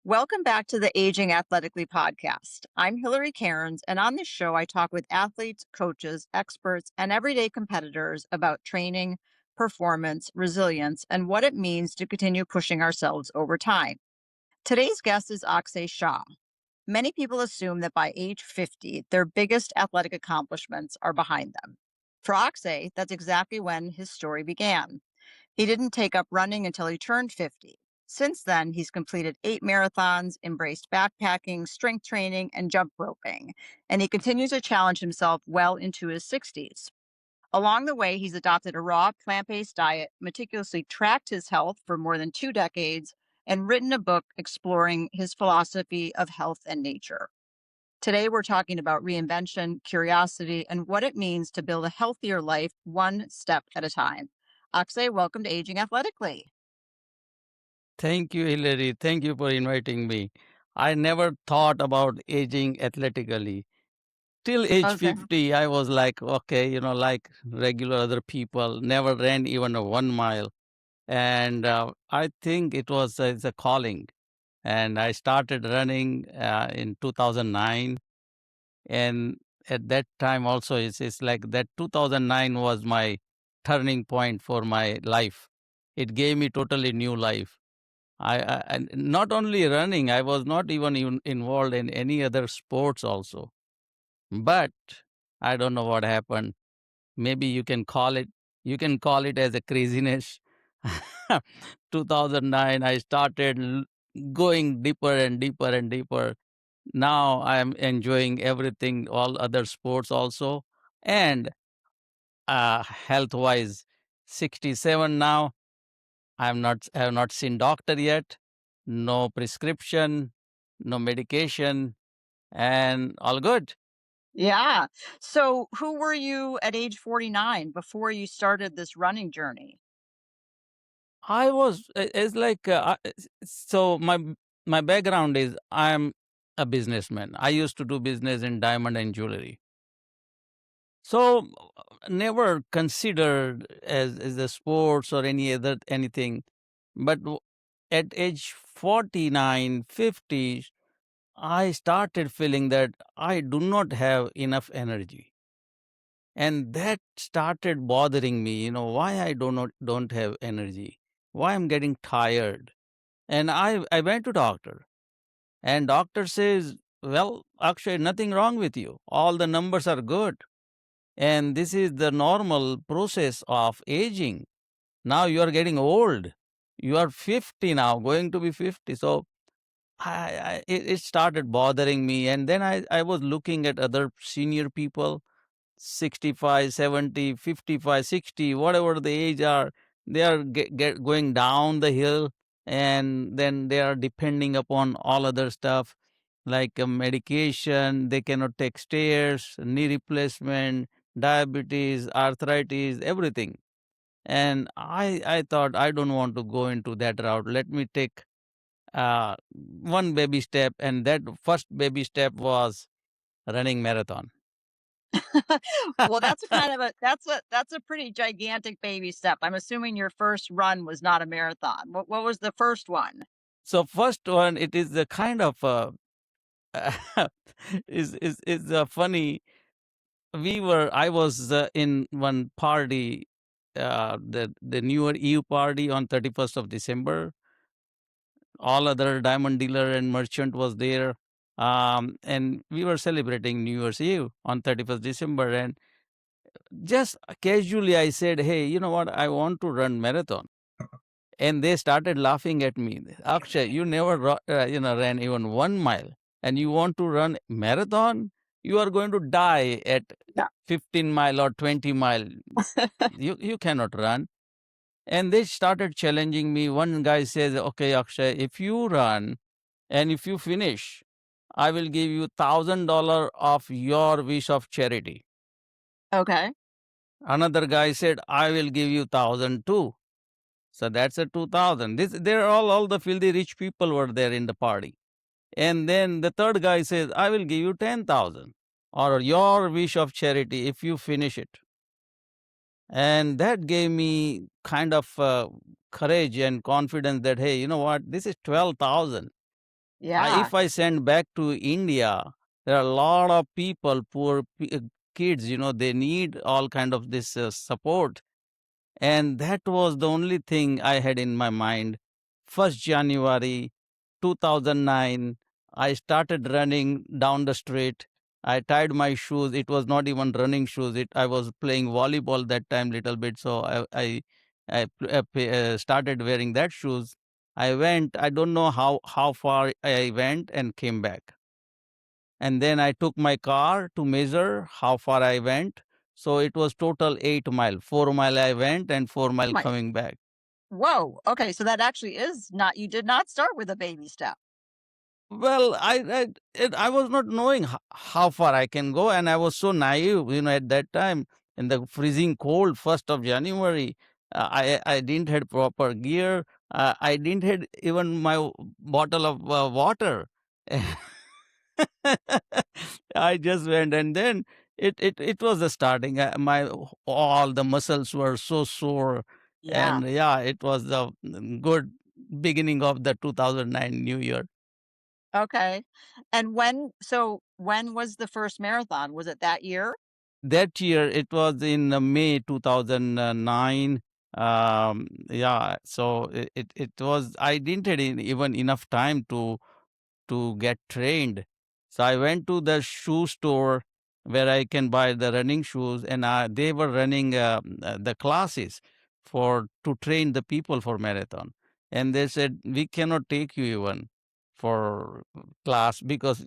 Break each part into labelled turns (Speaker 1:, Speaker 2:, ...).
Speaker 1: Welcome back to the Aging Athletically podcast. I'm Hillary Cairns, and on this show, I talk with athletes, coaches, experts, and everyday competitors about training, performance, resilience, and what it means to continue pushing ourselves over time. Today's guest is Axay Shay. Many people assume that by age 50, their biggest athletic accomplishments are behind them. For Axay, that's exactly when his story began. He didn't take up running until he turned 50. Since then, he's completed 8 marathons, embraced backpacking, strength training, and jump roping, and he continues to challenge himself well into his 60s. Along the way, he's adopted a raw, plant based diet, meticulously tracked his health for more than 2 decades, and written a book exploring his philosophy of health and nature. Today, we're talking about reinvention, curiosity, and what it means to build a healthier life one step at a time. Akshay, welcome to Aging Athletically.
Speaker 2: Thank you, Hillary. Thank you for inviting me. I never thought about aging athletically. Till age
Speaker 1: Okay.
Speaker 2: 50, I was like, okay, like regular other people, never ran even a 1 mile. And I think it's a calling. And I started running in 2009. And at that time also, it's like that 2009 was my turning point for my life. It gave me totally new life. And not only running, I was not even involved in any other sports also. But I don't know what happened. Maybe you can call it as a craziness. 2009, I started going deeper and deeper and deeper. Now I am enjoying everything, all other sports also. And health wise, 67 now. I have not seen doctor yet. No prescription, no medication, and all good.
Speaker 1: Yeah. So, who were you at age 49 before you started this running journey?
Speaker 2: I was it's like so my background is I'm a businessman. I used to do business in diamond and jewelry. So never considered as a sports or any other anything. But at age 49, 50, I started feeling that I do not have enough energy. And that started bothering me, why I don't have energy, why I'm getting tired. And I went to doctor, and doctor says, well, actually nothing wrong with you. All the numbers are good. And this is the normal process of aging. Now you are getting old. You are 50 now, going to be 50. So it started bothering me. And then I was looking at other senior people, 65, 70, 55, 60, whatever the age are, they are going down the hill, and then they are depending upon all other stuff like medication. They cannot take stairs, knee replacement, diabetes, arthritis, everything. And I thought I don't want to go into that route. Let me take one baby step, and that first baby step was running marathon.
Speaker 1: Well, that's a kind of a that's a pretty gigantic baby step. I'm assuming your first run was not a marathon. What was the first one?
Speaker 2: So first one, it is a kind of is funny. I was in one party, the New Year Eve party on 31st of December. All other diamond dealer and merchant was there, and we were celebrating New Year's Eve on 31st December. And just casually, I said, "Hey, you know what? I want to run marathon." And they started laughing at me. Akshay, you never ran even 1 mile, and you want to run marathon? You are going to die at
Speaker 1: Yeah.
Speaker 2: 15 mile or 20 mile. You cannot run. And they started challenging me. One guy says, okay, Akshay, if you run and if you finish, I will give you $1,000 of your wish of charity.
Speaker 1: Okay.
Speaker 2: Another guy said, I will give you 1,000 too. So that's a 2,000. This they're all the filthy rich people were there in the party. And then the third guy says, I will give you 10,000 or your wish of charity if you finish it. And that gave me kind of courage and confidence that, hey, you know what? This is 12,000.
Speaker 1: Yeah.
Speaker 2: If I send back to India, there are a lot of people, kids, they need all kind of this support, and that was the only thing I had in my mind. 1st January 2009, I started running down the street. I tied my shoes. It was not even running shoes. I was playing volleyball that time little bit, so I started wearing that shoes. I went. I don't know how far I went and came back, and then I took my car to measure how far I went. So it was total 8 mile. 4 mile I went and 4 mile
Speaker 1: My
Speaker 2: coming back.
Speaker 1: Whoa. Okay, so that actually is not, you did not start with a baby step.
Speaker 2: Well, I was not knowing how far I can go, and I was so naive, at that time in the freezing cold 1st of January. I didn't had proper gear. I didn't had even my bottle of water. I just went, and then it was the starting. All the muscles were so sore,
Speaker 1: Yeah.
Speaker 2: and yeah, it was the good beginning of the 2009 New Year.
Speaker 1: Okay. And when was the first marathon? Was it that year?
Speaker 2: That year, it was in May 2009. Yeah, so it was. I didn't had even enough time to get trained. So I went to the shoe store where I can buy the running shoes, and they were running the classes for to train the people for marathon. And they said we cannot take you even for class because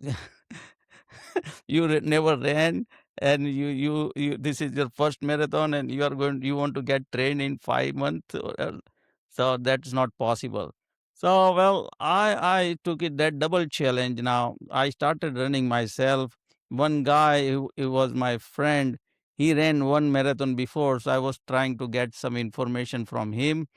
Speaker 2: you never ran, and you this is your first marathon, and you want to get trained in 5 months, so that's not possible. So, well, I took it that double challenge. Now I started running myself. One guy who was my friend, he ran one marathon before, so I was trying to get some information from him.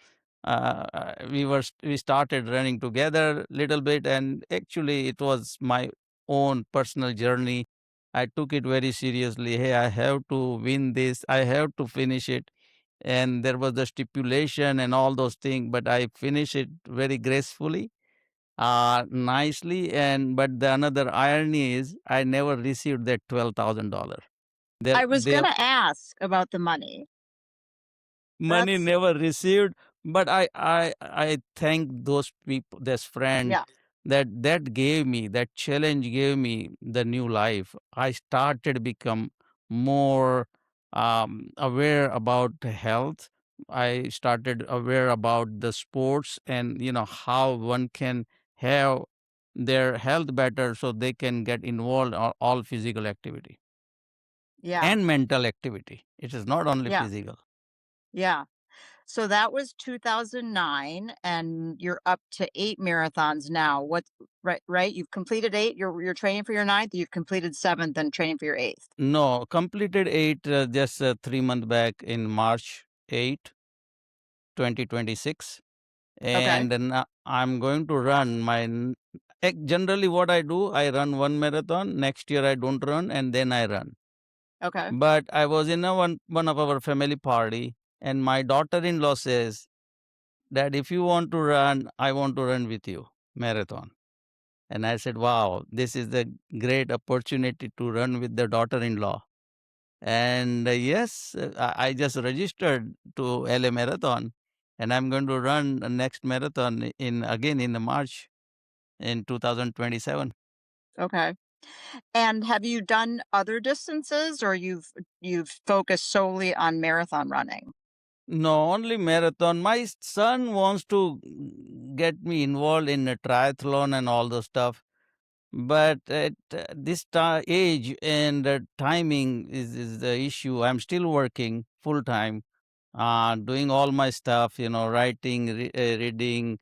Speaker 2: We started running together little bit, and actually it was my own personal journey. I took it very seriously. Hey, I have to win this, I have to finish it, and there was the stipulation and all those things, but I finished it very gracefully, nicely. And but the another irony is I never received that $12,000.
Speaker 1: I was
Speaker 2: They
Speaker 1: gonna ask about the money.
Speaker 2: money
Speaker 1: That's
Speaker 2: never received, but I thank those people, this friend,
Speaker 1: Yeah.
Speaker 2: that gave me that challenge, gave me the new life. I started become more aware about health. I started aware about the sports, and how one can have their health better so they can get involved in all physical activity
Speaker 1: Yeah.
Speaker 2: and mental activity. It is not only
Speaker 1: Yeah.
Speaker 2: physical.
Speaker 1: Yeah. So that was 2009 and you're up to 8 marathons now. Right? You've completed 8. You're training for your ninth. You've completed 7th and training for your 8th.
Speaker 2: No, completed 8 just 3 months back in March 8, 2026.
Speaker 1: Okay.
Speaker 2: And I'm going to run generally what I do, I run one marathon. Next year I don't run, and then I run.
Speaker 1: Okay.
Speaker 2: But I was in one of our family party, and my daughter-in-law says that if you want to run, I want to run with you marathon. And I said, wow, this is a great opportunity to run with the daughter-in-law. And yes, I just registered to LA Marathon, and I'm going to run the next marathon in March in 2027.
Speaker 1: Okay. And have you done other distances or you've focused solely on marathon running?
Speaker 2: No, only marathon. My son wants to get me involved in a triathlon and all the stuff. But at this age and timing is the issue. I'm still working full time, doing all my stuff, writing, reading,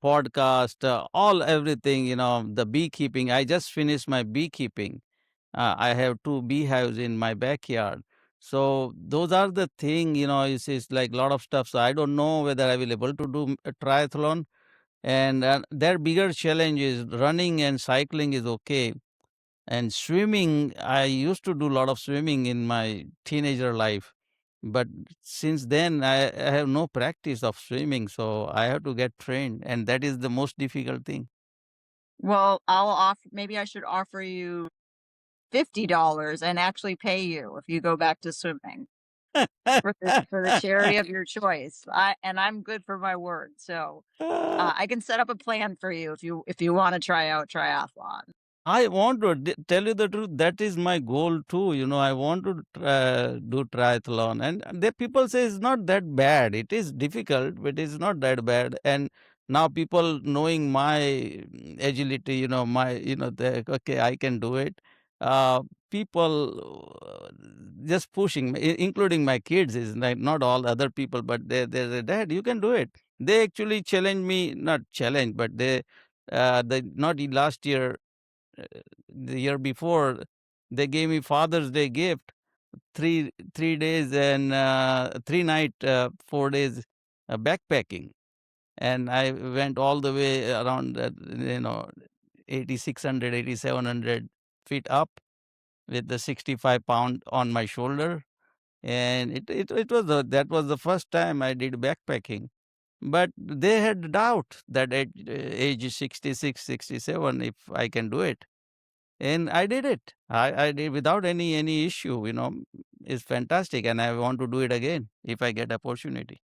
Speaker 2: podcast, all everything, the beekeeping. I just finished my beekeeping. I have two beehives in my backyard. So those are the thing, it's like a lot of stuff. So I don't know whether I will able to do a triathlon, and their bigger challenge is running and cycling is okay. And swimming, I used to do a lot of swimming in my teenager life, but since then I have no practice of swimming, so I have to get trained, and that is the most difficult thing.
Speaker 1: Well, I'll offer maybe I should offer you $50 and actually pay you if you go back to swimming for the charity of your choice. I'm good for my word. So, I can set up a plan for you if you wanna try out triathlon.
Speaker 2: I want to tell you the truth. That is my goal too. I want to do triathlon, and the people say it's not that bad. It is difficult, but it's not that bad. And now people knowing my agility, okay, I can do it. People just pushing me, including my kids, is like not all other people, but they say, Dad, you can do it. They actually challenge me, not challenge, but they not last year, uh, the year before, they gave me Father's Day gift, 3 days and 3 night, 4 days backpacking, and I went all the way around 8,600, 8,700 feet up with the 65 pound on my shoulder, and that was the first time I did backpacking. But they had doubt that at age 66, 67, if I can do it, and I did it. I did without any issue. It's fantastic, and I want to do it again if I get opportunity.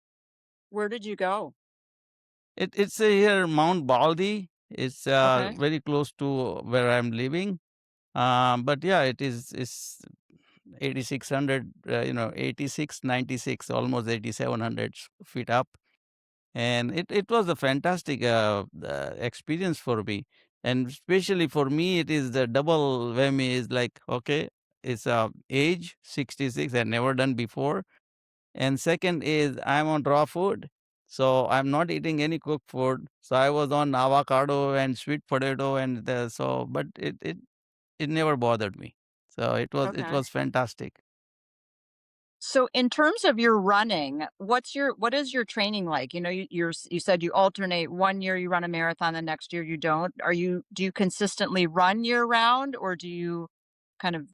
Speaker 1: Where did you go?
Speaker 2: It's here Mount Baldy. It's
Speaker 1: Okay.
Speaker 2: very close to where I'm living. But yeah, it's 8,600. 86, 96, almost 8,700 feet up, and it was a fantastic experience for me, and especially for me it is the double whammy. Is like, okay, it's age 66, I never done before, and second is I'm on raw food, so I'm not eating any cooked food, so I was on avocado and sweet potato, and but it never bothered me, so it
Speaker 1: Okay.
Speaker 2: was fantastic.
Speaker 1: So in terms of your running, what is your training like? You said you alternate. One year you run a marathon, the next year you don't. Do you consistently run year round, or do you kind of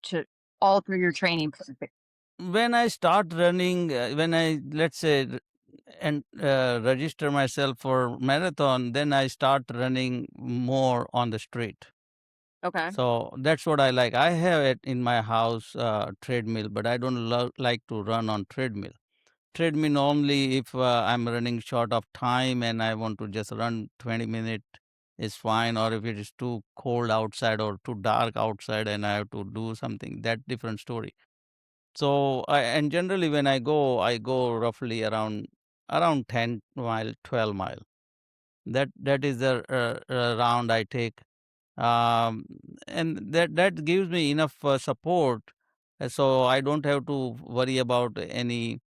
Speaker 1: to alter your training plan?
Speaker 2: When I start running, when I, let's say, and register myself for marathon, then I start running more on the street.
Speaker 1: Okay.
Speaker 2: So that's what I like. I have it in my house, treadmill, but I don't like to run on treadmill. Treadmill only if I'm running short of time and I want to just run 20 minutes is fine, or if it is too cold outside or too dark outside and I have to do something, that different story. So, and generally when I go roughly around 10 mile, 12 mile. That is the round I take, um, and that gives me enough support, so I don't have to worry about any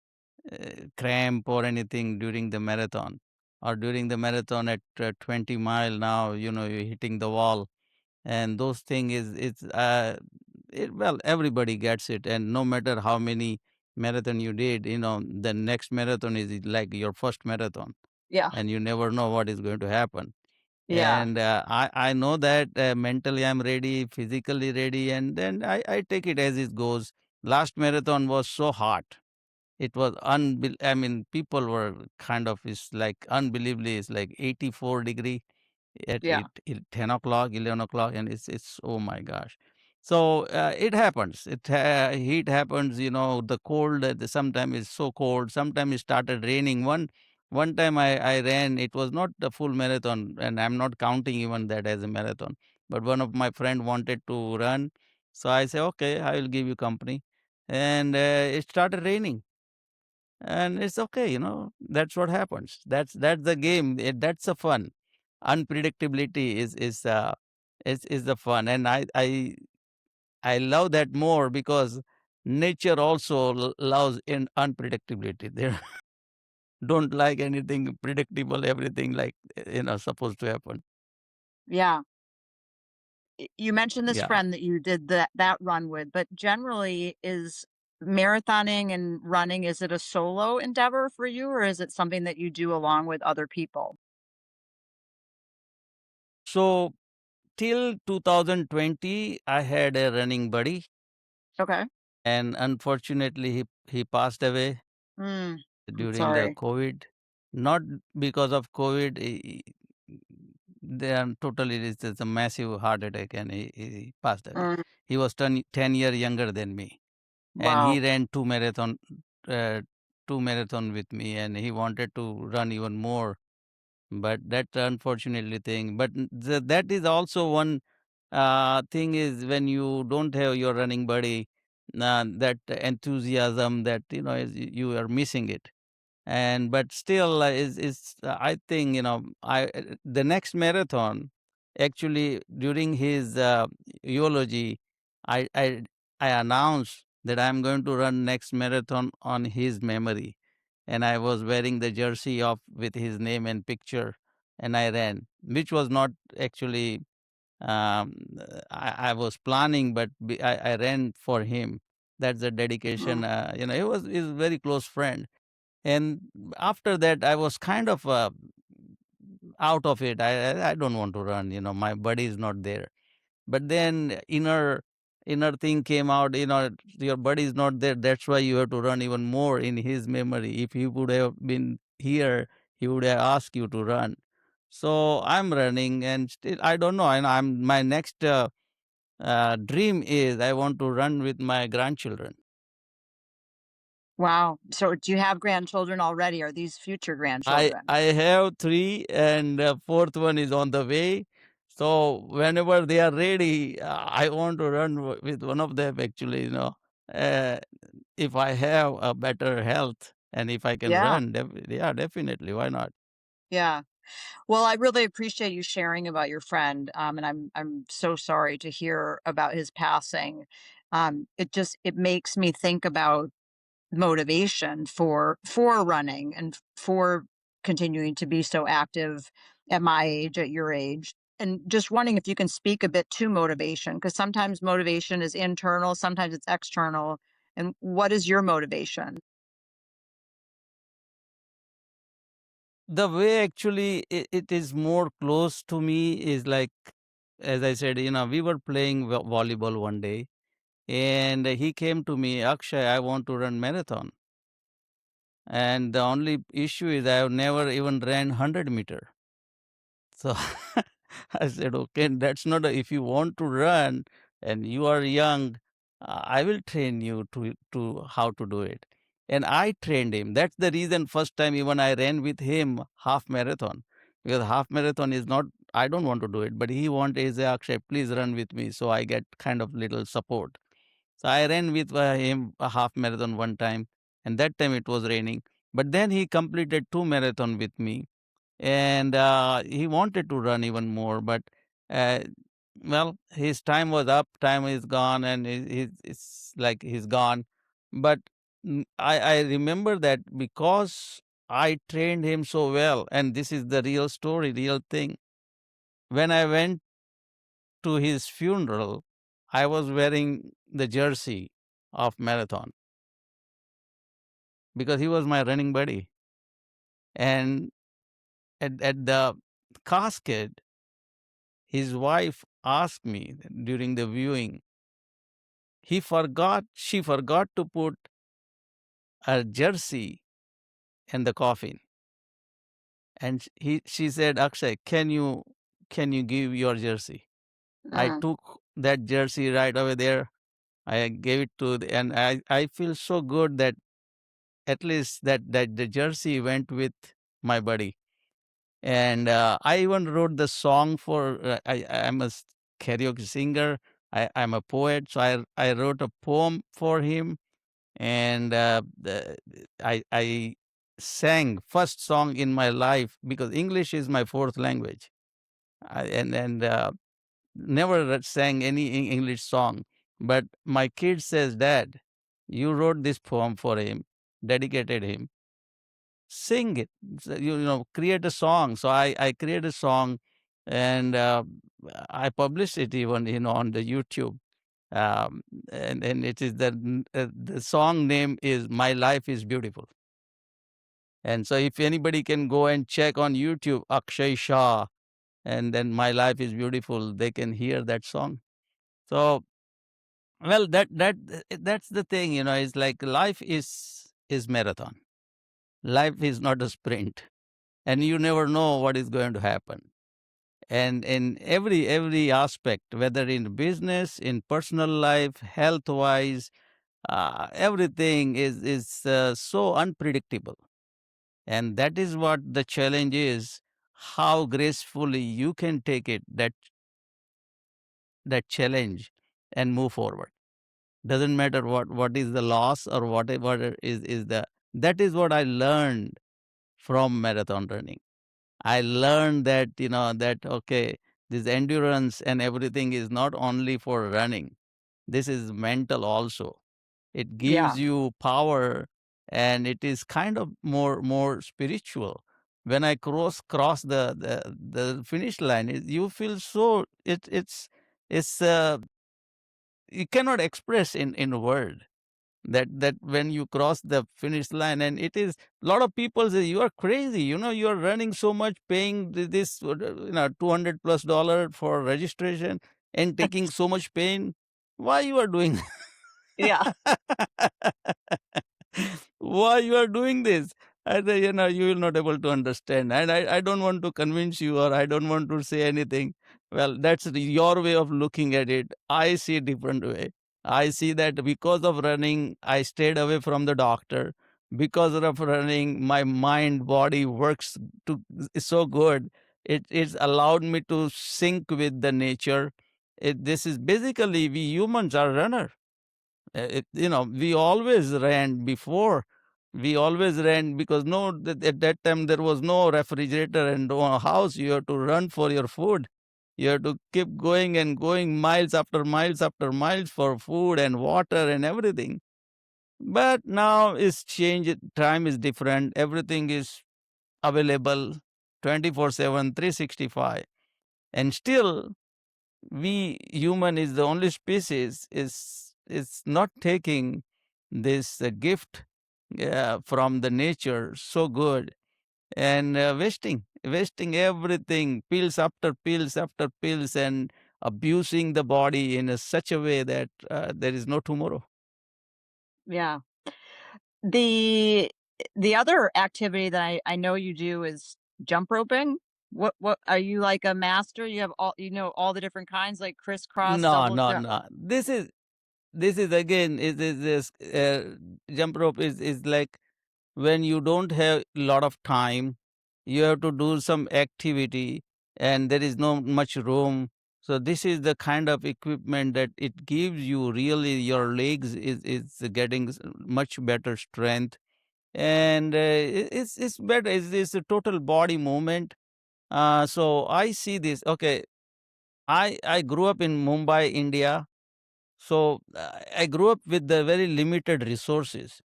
Speaker 2: cramp or anything during the marathon. Or during the marathon at 20 mile, now you're hitting the wall, and those thing is well, everybody gets it, and no matter how many marathon you did, the next marathon is like your first marathon,
Speaker 1: Yeah.
Speaker 2: and you never know what is going to happen.
Speaker 1: Yeah.
Speaker 2: And I know that mentally I'm ready, physically ready, and then I take it as it goes. Last marathon was so hot, it was I mean, people were kind of, it's like unbelievably, it's like 84-degree at
Speaker 1: Yeah.
Speaker 2: 10 o'clock, 11 o'clock, and it's oh my gosh. So it happens. Heat happens, the cold, sometimes it's so cold, sometimes it started raining. One time I ran, it was not the full marathon, and I'm not counting even that as a marathon. But one of my friend wanted to run, so I say, okay, I will give you company. And it started raining, and it's okay, that's what happens. That's the game. That's the fun. Unpredictability is the fun, and I love that more because nature also loves in unpredictability. They don't like anything predictable, everything like supposed to happen.
Speaker 1: Yeah. You mentioned this
Speaker 2: Yeah.
Speaker 1: friend that you did that run with, but generally is marathoning and running, is it a solo endeavor for you, or is it something that you do along with other people?
Speaker 2: So till 2020, I had a running buddy,
Speaker 1: Okay.
Speaker 2: and unfortunately he passed away
Speaker 1: Mm, I'm
Speaker 2: during the
Speaker 1: sorry.
Speaker 2: COVID. Not because of COVID. then totally it's a massive heart attack, and he passed away.
Speaker 1: Mm,
Speaker 2: He was 10 year younger than me, and
Speaker 1: wow.
Speaker 2: he ran uh, 2 marathon with me, and he wanted to run even more. But that's unfortunately thing. But that is also one thing is when you don't have your running buddy, that enthusiasm that you are missing it. And but still is I think the next marathon, actually during his eulogy, I I I announced that I'm going to run next marathon on his memory, and I was wearing the jersey of with his name and picture, and I ran, which was not actually I was planning, but I ran for him. That's a dedication.
Speaker 1: Mm,
Speaker 2: He was his very close friend, and after that I was kind of out of it. I don't want to run. My body is not there. But then inner thing came out. Your body is not there. That's why you have to run even more in his memory. If he would have been here, he would have asked you to run. So I'm running, and still I don't know. And I'm my next dream is I want to run with my grandchildren.
Speaker 1: wow. So do you have grandchildren already? Are these future grandchildren?
Speaker 2: I have 3, and fourth one is on the way. So whenever they are ready, I want to run with one of them actually, uh, if I have a better health and if I can
Speaker 1: Yeah,
Speaker 2: run, yeah, definitely. Why not?
Speaker 1: yeah. Well, I really appreciate you sharing about your friend, and I'm so sorry to hear about his passing. It makes me think about motivation for running and for continuing to be so active at my age, at your age. And just wondering if you can speak a bit to motivation, because sometimes motivation is internal, sometimes it's external. And what is your motivation?
Speaker 2: The way actually it is more close to me is like, as I said, we were playing volleyball one day, and he came to me, Akshay, I want to run marathon. And the only issue is I have never even ran 100 meter. So I said, okay, that's not if you want to run and you are young, I will train you to how to do it. And I trained him. That's the reason first time even I ran with him half marathon, because half marathon is not. I don't want to do it, but he wanted. He said, Akshay, please run with me, so I get kind of little support. So I ran with him a half marathon one time, and that time it was raining. But then he completed 2 marathon with me, and he wanted to run even more, but uh, well, his time was up, time is gone, and it's like he's gone. But I remember that because I trained him so well, and this is the real story, real thing. When I went to his funeral, I was wearing the jersey of marathon because he was my running buddy. And at the casket, his wife asked me during the viewing, she forgot to put a jersey in the coffin. And she said, Akshay, can you give your jersey? I
Speaker 1: Mm,
Speaker 2: took that jersey right over there. I gave it and I feel so good that at least that the jersey went with my buddy. And I even wrote the song for, I'm a karaoke singer. I'm a poet, so I wrote a poem for him, and I sang first song in my life because English is my fourth language, and never sang any English song. But my kid says, Dad, you wrote this poem for him, dedicated him, sing it. So, create a song. So I create a song, and I publish it even on the YouTube. um, and it is the song name is My Life is Beautiful. And so if anybody can go and check on YouTube Akshay Shah, and then My Life is Beautiful, they can hear that song. So, well, that's the thing, it's like life is marathon. Life is not a sprint, and you never know what is going to happen. and in every aspect, whether in business, in personal life, health wise, everything is so unpredictable. And that is what the challenge is, how gracefully you can take it, that challenge, and move forward. Doesn't matter what is the loss or what is the that is what I learned from marathon running. I learned that, that okay, this endurance and everything is not only for running. This is mental also. It
Speaker 1: Yeah.
Speaker 2: gives you power, and it is kind of more spiritual. When I cross the finish line, you feel so it's you cannot express in word that when you cross the finish line, and it is a lot of people say you are crazy, you are running so much, paying this 200 plus dollar for registration and taking so much pain. Why you are doing
Speaker 1: Yeah.
Speaker 2: why you are doing this? I say, you will not able to understand, and I don't want to convince you, or I don't want to say anything. Well, that's your way of looking at it. I see a different way. I see that because of running, I stayed away from the doctor. Because of running, my mind, body works to is so good. It's allowed me to sync with the nature. This is basically, we humans are runner. We always ran before. We always ran because no, at that time there was no refrigerator and no house. You have to run for your food. You have to keep going and going, miles after miles after miles, for food and water and everything. But now it's changed. Time is different. Everything is available 24/7, 365. And still, we human is the only species is not taking this gift from the nature so good, and wasting everything, pills after pills after pills, and abusing the body in such a way that there is no tomorrow.
Speaker 1: Yeah. The the other activity that I know you do is jump roping. What are you like a master? You have all the different kinds like crisscross,
Speaker 2: No,
Speaker 1: double
Speaker 2: no,
Speaker 1: jump.
Speaker 2: no, this is again is this jump rope is like when you don't have a lot of time, you have to do some activity, and there is no much room. So this is the kind of equipment that it gives you, really your legs is getting much better strength, and it's better. It's a total body movement. So I see this. Okay, I grew up in Mumbai, India. So I grew up with the very limited resources.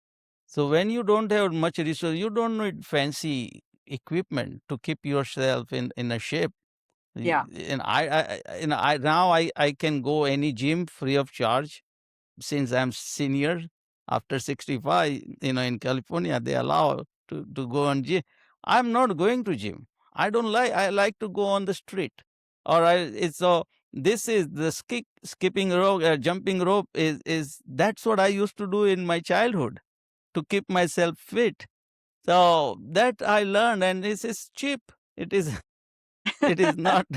Speaker 2: So when you don't have much resource, you don't need fancy equipment to keep yourself in a shape.
Speaker 1: Yeah.
Speaker 2: And I now I can go any gym free of charge, since I'm senior. After 65, in California they allow to go on gym. I'm not going to gym. I like to go on the street. Or I it's so this is the skipping rope, jumping rope is that's what I used to do in my childhood to keep myself fit. So that I learned, and this is cheap. It is it is not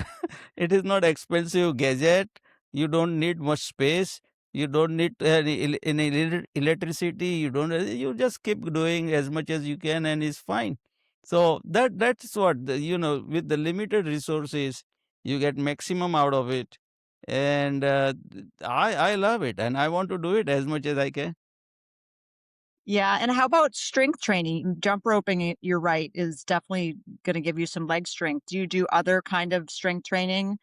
Speaker 2: it is not expensive gadget. You don't need much space. You don't need any electricity. You just keep doing as much as you can, and it's fine. So that's what with the limited resources, you get maximum out of it. And I love it, and I want to do it as much as I can.
Speaker 1: Yeah, and how about strength training? Jump roping, you're right, is definitely gonna give you some leg strength. Do you do other kind of strength training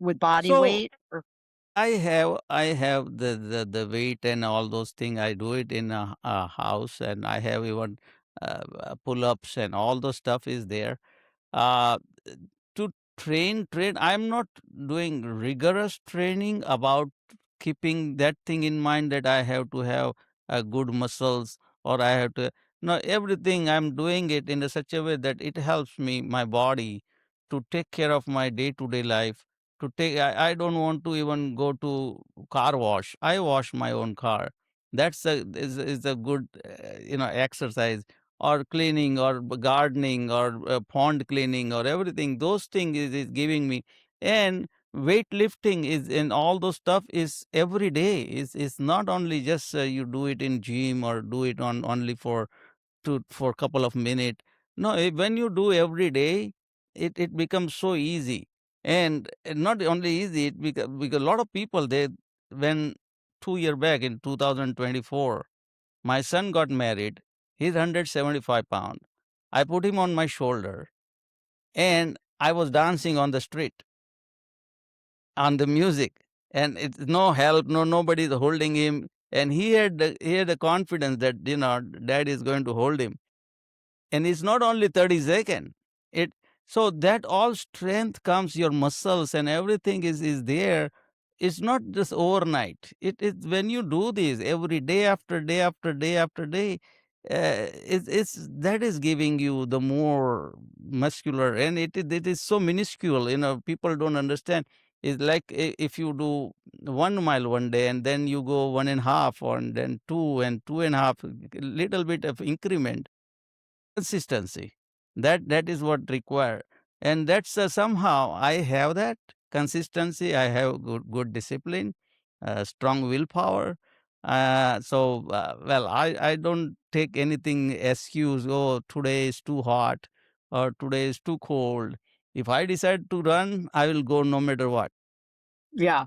Speaker 1: with body
Speaker 2: So
Speaker 1: weight or
Speaker 2: I have the weight and all those things. I do it in a house, and I have even pull ups and all those stuff is there. Uh, to train, I'm not doing rigorous training about keeping that thing in mind that I have to have good muscles, or I have to. No, everything I'm doing it in a such a way that it helps me, my body, to take care of my day to day life. I don't want to even go to car wash. I wash my own car. That's a is a good exercise. or cleaning or gardening or pond cleaning or everything. Those things is giving me. And weightlifting is, and all those stuff is every day. Is not only just you do it in gym or do it on only for a couple of minutes. No, when you do every day, it becomes so easy. And not only easy, because a lot of people, they, when 2 year back in 2024, my son got married. He's 175 pounds. I put him on my shoulder and I was dancing on the street on the music, and it's no help, nobody's holding him. And he had the confidence that, dad is going to hold him. And it's not only 30 seconds. It So that all strength comes, your muscles and everything is there. It's not just overnight. It is when you do this every day after day after day after day, it's that is giving you the more muscular. And it is so minuscule, people don't understand. It's like, if you do 1 mile one day and then you go one and a half, or and then two and two and a half, little bit of increment. Consistency, that is what required. And that's, somehow I have that consistency. I have good discipline, strong willpower. Well, I don't take anything excuse, oh, today is too hot or today is too cold. If I decide to run, I will go no matter what.
Speaker 1: Yeah.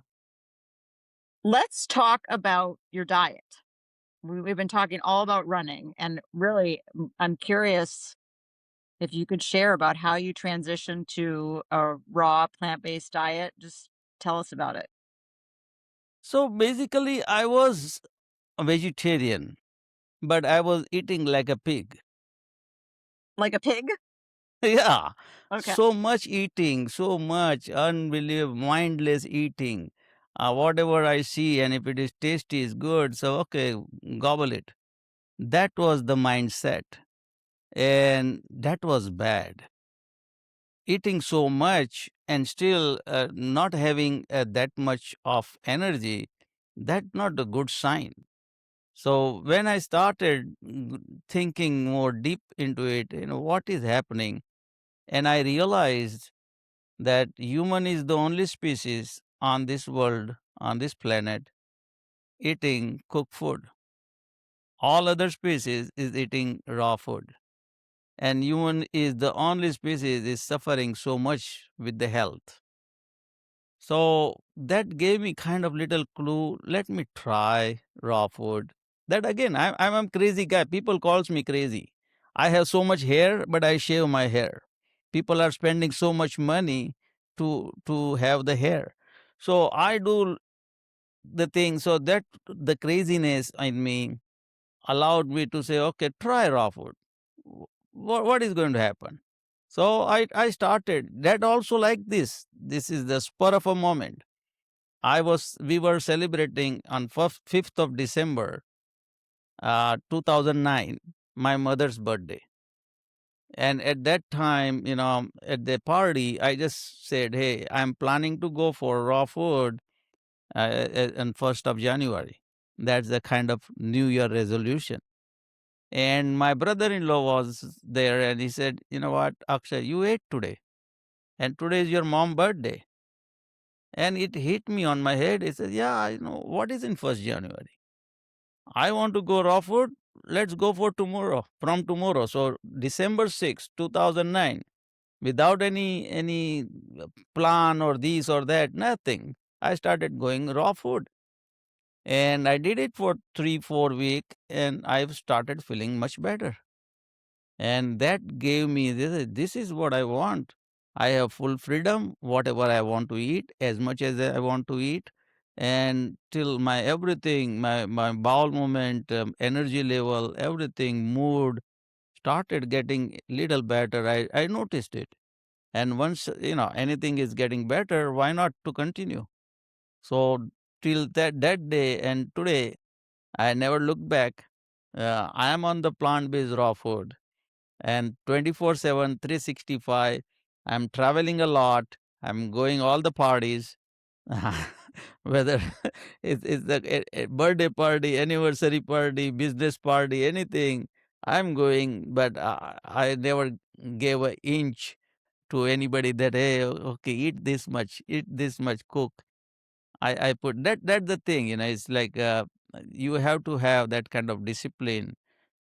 Speaker 1: Let's talk about your diet. We've been talking all about running, and really, I'm curious if you could share about how you transitioned to a raw plant-based diet. Just tell us about it.
Speaker 2: So basically, I was a vegetarian, but I was eating like a pig.
Speaker 1: Like a pig?
Speaker 2: Yeah,
Speaker 1: Okay.
Speaker 2: so much eating, so much unbelievable, mindless eating. Whatever I see, and if it is tasty, is good, so okay, gobble it. That was the mindset, and that was bad. Eating so much and still not having that much of energy, that's not a good sign. So when I started thinking more deep into it, what is happening, and I realized that human is the only species on this world, on this planet, eating cooked food. All other species is eating raw food. And human is the only species is suffering so much with the health. So that gave me kind of little clue. Let me try raw food. That again, I'm a crazy guy. People calls me crazy. I have so much hair, but I shave my hair. People are spending so much money to have the hair. So I do the thing. So that the craziness in me allowed me to say, okay, try raw food. What is going to happen? So I started that also like this. This is the spur of a moment. We were celebrating on 5th of December, 2009, my mother's birthday. And at that time, at the party, I just said, hey, I'm planning to go for raw food on 1st of January. That's the kind of New Year resolution. And my brother in law was there and he said, you know what, Akshay, you ate today. And today is your mom's birthday. And it hit me on my head. He said, yeah, I know what is in 1st January. I want to go raw food. Let's go for tomorrow, from tomorrow. So December 2009, without any plan or this or that, nothing. I started going raw food. And I did it for 3, 4 weeks and I've started feeling much better. And that gave me this is what I want. I have full freedom, whatever I want to eat, as much as I want to eat. And till my everything, my bowel movement, energy level, everything, mood started getting little better. I noticed it. And once, anything is getting better, why not to continue? So till that day and today, I never look back. I am on the plant-based raw food and 24/7, 365. I'm traveling a lot. I'm going all the parties, whether it's a birthday party, anniversary party, business party, anything. I'm going, but I never gave an inch to anybody that, hey, okay, eat this much, cook. I put that's the thing, it's like you have to have that kind of discipline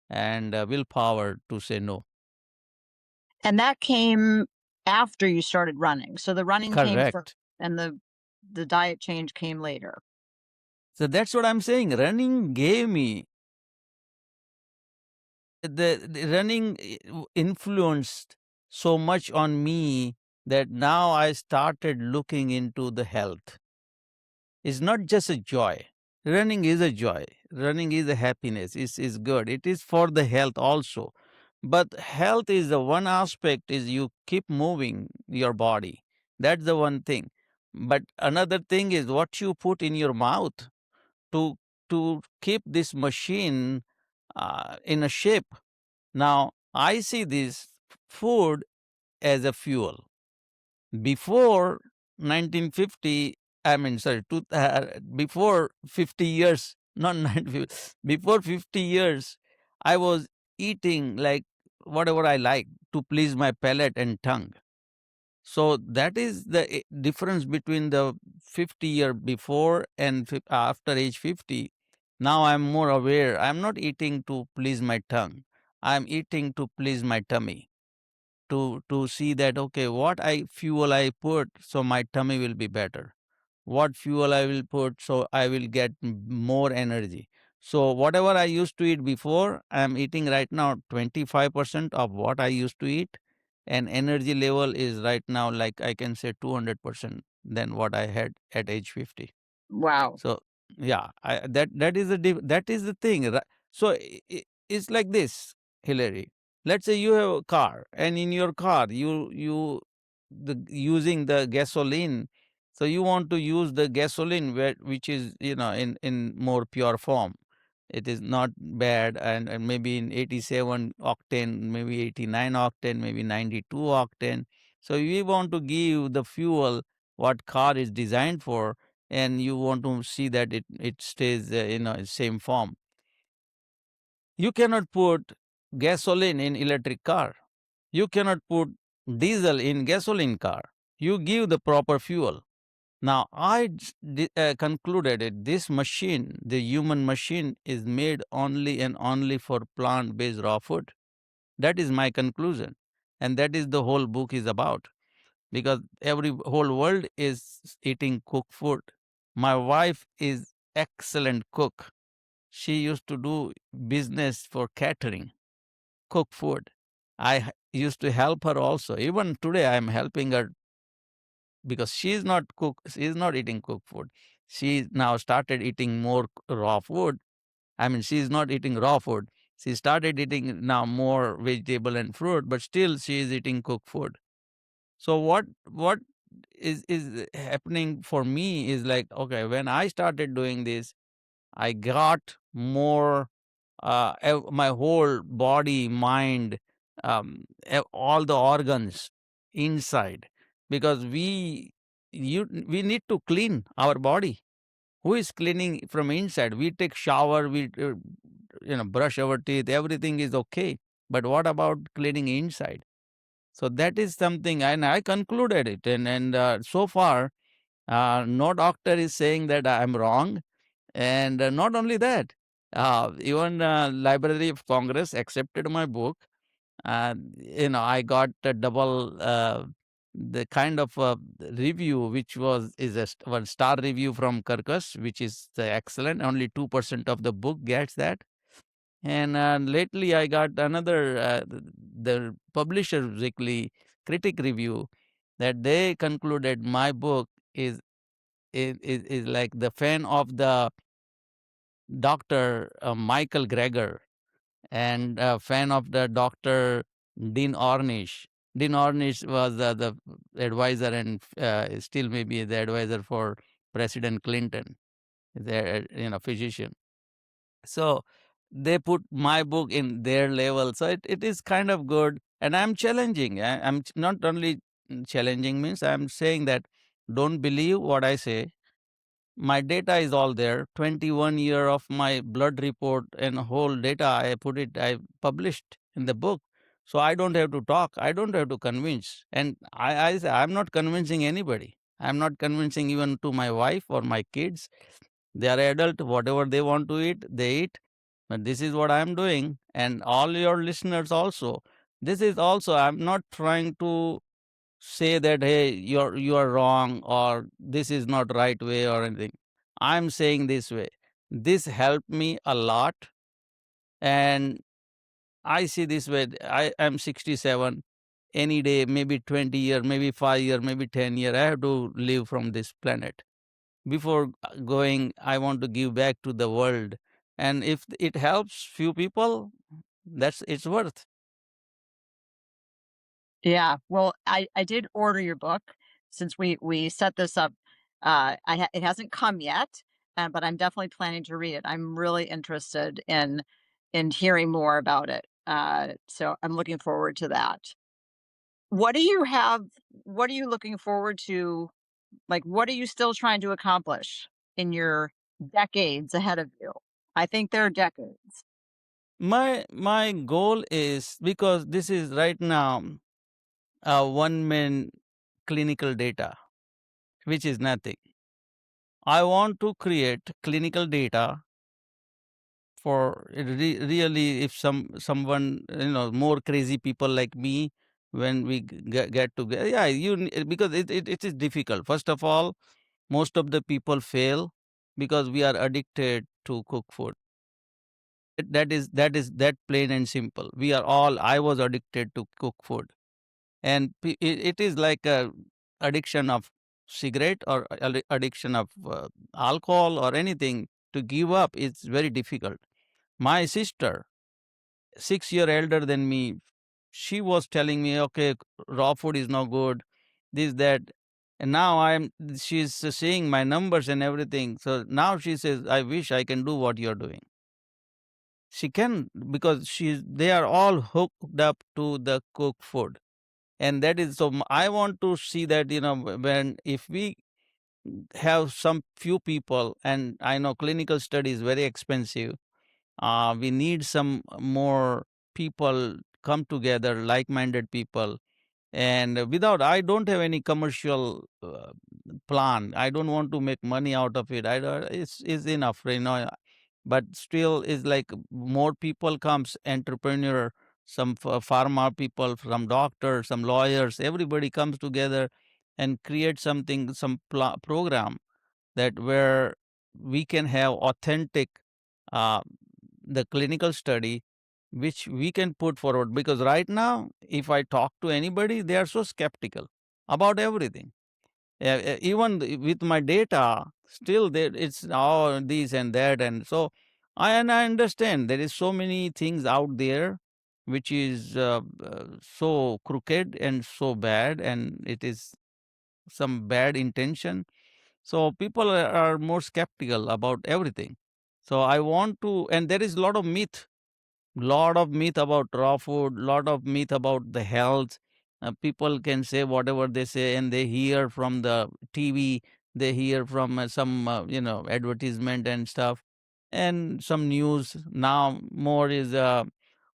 Speaker 2: and willpower to say no.
Speaker 1: And that came after you started running. So the running came first
Speaker 2: Correct.
Speaker 1: and the diet change came later.
Speaker 2: So that's what I'm saying. Running gave me the running influenced so much on me that now I started looking into the health. It's not just a joy. Running is a joy. Running is a happiness. Is good. It is for the health also. But health is the one aspect is you keep moving your body. That's the one thing. But another thing is what you put in your mouth to to keep this machine in a shape. Now I see this food as a fuel. Before 1950, I mean, sorry, before 50 years, not 1950, before 50 years, I was eating like whatever I like to please my palate and tongue. So that is the difference between the 50-year before and after age 50. Now I'm more aware. I'm not eating to please my tongue. I'm eating to please my tummy, to see that, okay, what I fuel I put so my tummy will be better, what fuel I will put so I will get more energy. So whatever I used to eat before, I am eating right now 25% of what I used to eat, and energy level is right now like I can say 200% than what I had at age 50.
Speaker 1: Wow.
Speaker 2: So yeah, that is that is the thing. So it's like this, Hillary. Let's say you have a car, and in your car the using the gasoline. So you want to use the gasoline which is in more pure form. It is not bad, and maybe in 87 octane, maybe 89 octane, maybe 92 octane. So we want to give the fuel what car is designed for, and you want to see that it stays same form. You cannot put gasoline in electric car. You cannot put diesel in gasoline car. You give the proper fuel. Now I concluded it, this machine, the human machine, is made only and only for plant based raw food. That is my conclusion, and that is the whole book is about, because every whole world is eating cooked food. My wife is excellent cook. She used to do business for catering, cook food. Used to help her also. Even today I am helping her because she is not eating cooked food. She now started eating more raw food. I mean, she is not eating raw food. She started eating now more vegetable and fruit, but still she is eating cooked food. So what is happening for me is like, okay, when I started doing this, I got more my whole body, mind, all the organs inside, because we need to clean our body. Who is cleaning from inside? We take shower, we brush our teeth, everything is okay. But what about cleaning inside? So that is something, and I concluded it, and so far, no doctor is saying that I am wrong, and not only that, even Library of Congress accepted my book. I got a double the kind of review, which is a 1 star review from Kirkus, which is excellent. Only 2% of the book gets that. And lately, I got another the Publisher Weekly critic review that they concluded my book is like the fan of the Dr. Michael Greger, and a fan of the Dr. Dean Ornish. Dean Ornish was the advisor, and still maybe the advisor for President Clinton, the physician. So they put my book in their level. So it is kind of good. And I'm challenging. I'm not only challenging means I'm saying that don't believe what I say. My data is all there. 21 year of my blood report and whole data, I published in the book. So I don't have to talk. I don't have to convince. And I say I'm not convincing anybody. I'm not convincing even to my wife or my kids. They are adult. Whatever they want to eat, they eat. But this is what I'm doing. And all your listeners also. This is also, I'm not trying to say that, hey, you are wrong, or this is not right way or anything. I'm saying this way. This helped me a lot, and I see this way. I am 67. Any day, maybe 20 year, maybe 5 year, maybe 10 year, I have to live from this planet. Before going, I want to give back to the world, and if it helps few people, that's it's worth.
Speaker 1: Yeah. Well, I did order your book since we set this up. It hasn't come yet, but I'm definitely planning to read it. I'm really interested in hearing more about it. So I'm looking forward to that. What do you have? What are you looking forward to? Like, what are you still trying to accomplish in your decades ahead of you? I think there are decades.
Speaker 2: My goal is, because this is right now one man clinical data, which is nothing. I want to create clinical data for really, if someone, more crazy people like me, when we get together, yeah, because it is difficult. First of all, most of the people fail because we are addicted to cook food. That plain and simple. We are all. I was addicted to cook food, and it is like a addiction of cigarette, or addiction of alcohol or anything. To give up is very difficult. My sister, 6 year elder than me, she was telling me, okay, raw food is no good, this that, and now she's seeing my numbers and everything. So now she says, I wish I can do what you're doing. She can, because they are all hooked up to the cooked food. And that is so I want to see that, when if we have some few people, and I know clinical study is very expensive, we need some more people come together, like-minded people. And without, I don't have any commercial plan. I don't want to make money out of it. I don't, it's enough, but still is like more people comes, entrepreneur, some pharma people, some doctors, some lawyers, everybody comes together and create something, some program, that where we can have authentic uh, the clinical study, which we can put forward. Because right now, if I talk to anybody, they are so skeptical about everything. Even with my data, still there it's all this and that. And so I understand there is so many things out there which is so crooked and so bad, and it is some bad intention. So people are more skeptical about everything. So I want to, and there is a lot of myth about raw food, lot of myth about the health. People can say whatever they say, and they hear from the TV, they hear from some advertisement and stuff, and some news. Now more is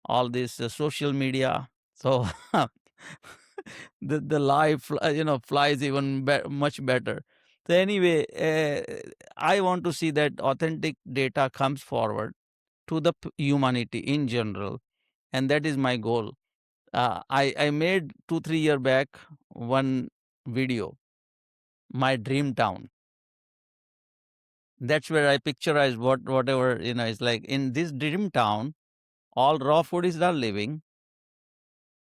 Speaker 2: all this social media. So the life flies even much better. So anyway, I want to see that authentic data comes forward to the humanity in general, and that is my goal. I made 2 3 year back one video, my dream town. That's where I picturize whatever it's like. In this dream town, all raw food is not living.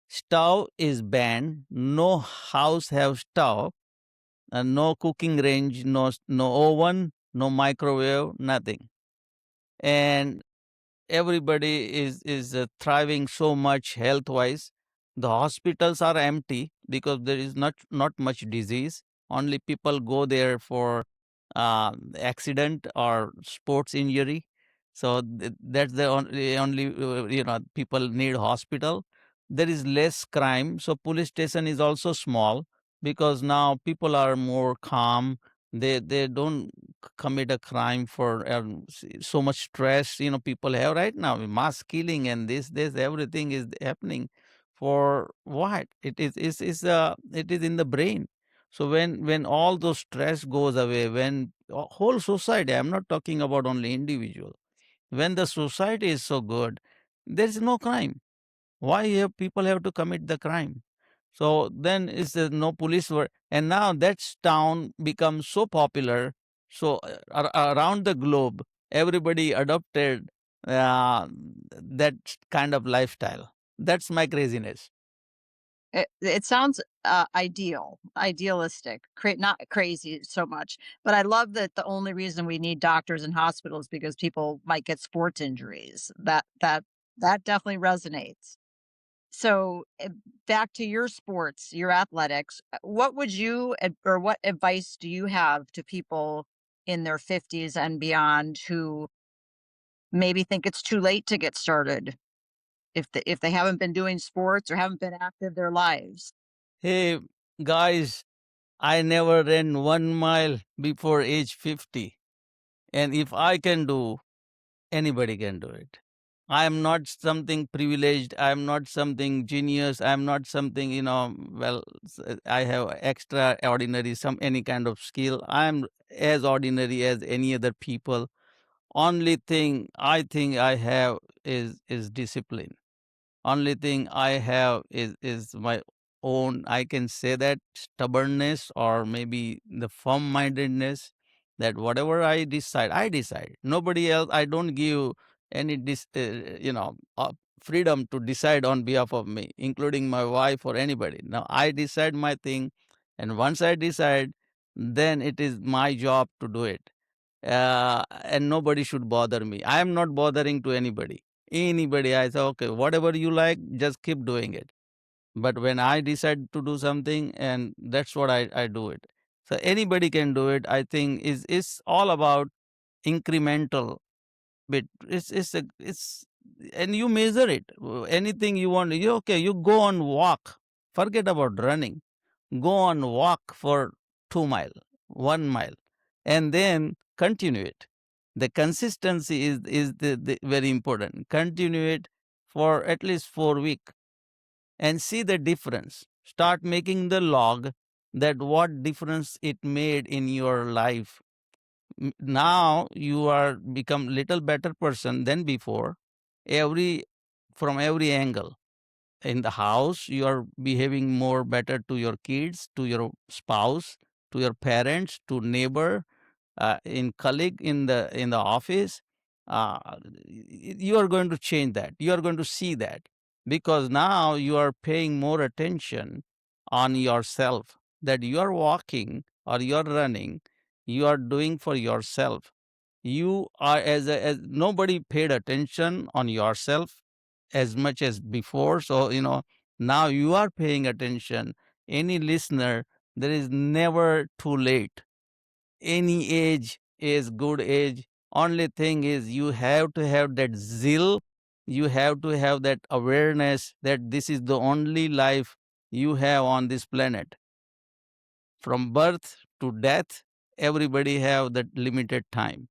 Speaker 2: Stove is banned. No house have stove. No cooking range. No oven. No microwave. Nothing. And everybody is thriving so much health wise. The hospitals are empty because there is not much disease. Only people go there for accident or sports injury. So that's the only people need hospital. There is less crime, so police station is also small, because now people are more calm. They don't commit a crime for so much stress, people have right now, mass killing and this everything is happening for what? It is in the brain. So when all those stress goes away, when whole society, I'm not talking about only individual, when the society is so good, there is no crime. Why have people have to commit the crime? So then is there no police work? And now that town becomes so popular. So around the globe, everybody adopted that kind of lifestyle. That's my craziness.
Speaker 1: It sounds, idealistic, not crazy so much, but I love that the only reason we need doctors and hospitals because people might get sports injuries. That definitely resonates. So, back to your sports, your athletics, what would you or what advice do you have to people in their 50s and beyond who maybe think it's too late to get started if they haven't been doing sports or haven't been active their lives?
Speaker 2: Hey guys, I never ran 1 mile before age 50. And if I can do, anybody can do it. I am not something privileged. I am not something genius. I am not something, I have extraordinary, any kind of skill. I am as ordinary as any other people. Only thing I think I have is discipline. Only thing I have is my own, I can say that, stubbornness or maybe the firm mindedness, that whatever I decide. Nobody else, I don't give any freedom to decide on behalf of me, including my wife or anybody. Now I decide my thing, and once I decide, then it is my job to do it. And nobody should bother me. I am not bothering to anybody. Anybody, I say, okay, whatever you like, just keep doing it. But when I decide to do something, and that's what I do it. So anybody can do it. I think is all about incremental bit. It's and you measure it. Anything you want, okay, you go on walk. Forget about running. Go on walk for 2 mile, 1 mile, and then continue it. The consistency is the very important. Continue it for at least 4 weeks and see the difference. Start making the log, that what difference it made in your life. Now you are become little better person than before, every from every angle. In the house you are behaving more better to your kids, to your spouse, to your parents, to neighbor, in colleague, in the office. You are going to change that, you are going to see that, because now you are paying more attention on yourself, that you are walking or you are running, you are doing for yourself. You are as nobody paid attention on yourself as much as before. So now you are paying attention. Any listener, there is never too late. Any age is good age. Only thing is you have to have that zeal, you have to have that awareness that this is the only life you have on this planet. From birth to death, everybody have that limited time,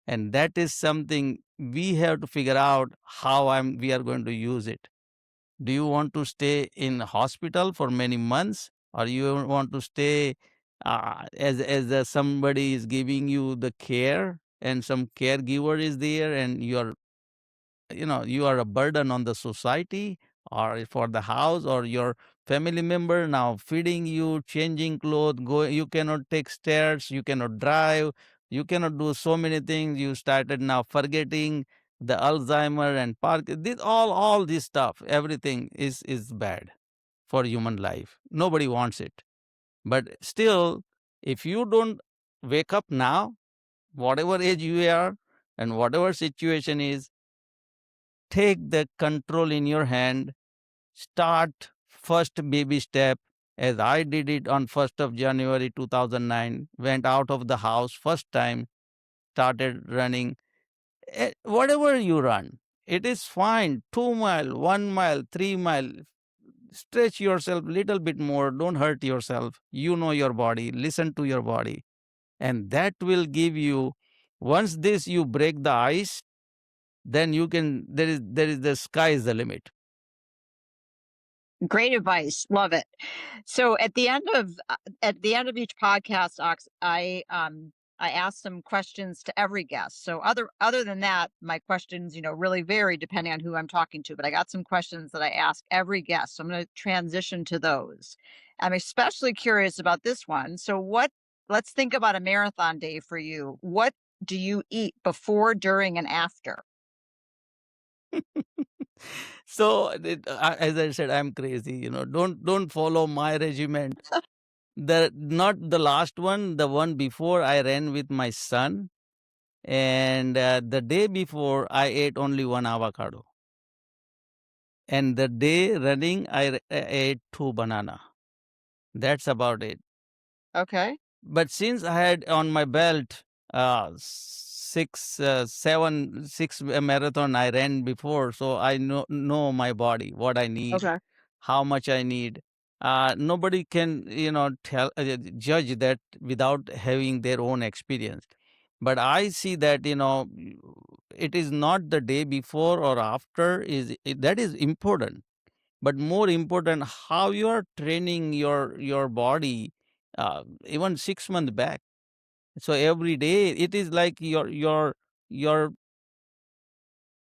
Speaker 2: and that is something we have to figure out how we are going to use it. Do you want to stay in hospital for many months, or you want to stay as somebody is giving you the care, and some caregiver is there, and you are a burden on the society or for the house, or your family member now feeding you, changing clothes, go, you cannot take stairs, you cannot drive, you cannot do so many things, you started now forgetting the Alzheimer and park, this all this stuff, everything is bad for human life. Nobody wants it. But still, if you don't wake up now, whatever age you are and whatever situation is, take the control in your hand. Start first baby step, as I did it on 1st of January 2009. Went out of the house first time, started running. Whatever you run, it is fine. 2 mile, 1 mile, 3 mile. Stretch yourself little bit more. Don't hurt yourself. You know your body. Listen to your body. and that will give you, once this you break the ice, then you can, there is the sky is the limit.
Speaker 1: Great advice. Love it. So at the end of each podcast, Ox, I ask some questions to every guest. So other than that, my questions, really vary depending on who I'm talking to. But I got some questions that I ask every guest. So I'm going to transition to those. I'm especially curious about this one. So let's think about a marathon day for you. What do you eat before, during, and after?
Speaker 2: So as I said, I'm crazy. Don't follow my regiment. The Not the last one, the one before I ran with my son, and the day before I ate only one avocado, and the day running I ate two banana. That's about it.
Speaker 1: Okay.
Speaker 2: But since I had on my belt six marathon I ran before, so I know my body, what I need,
Speaker 1: Okay.
Speaker 2: how much I need. Nobody can tell judge that without having their own experience. But I see that it is not the day before or after that is important, but more important how you are training your body even 6 months back. So every day it is like your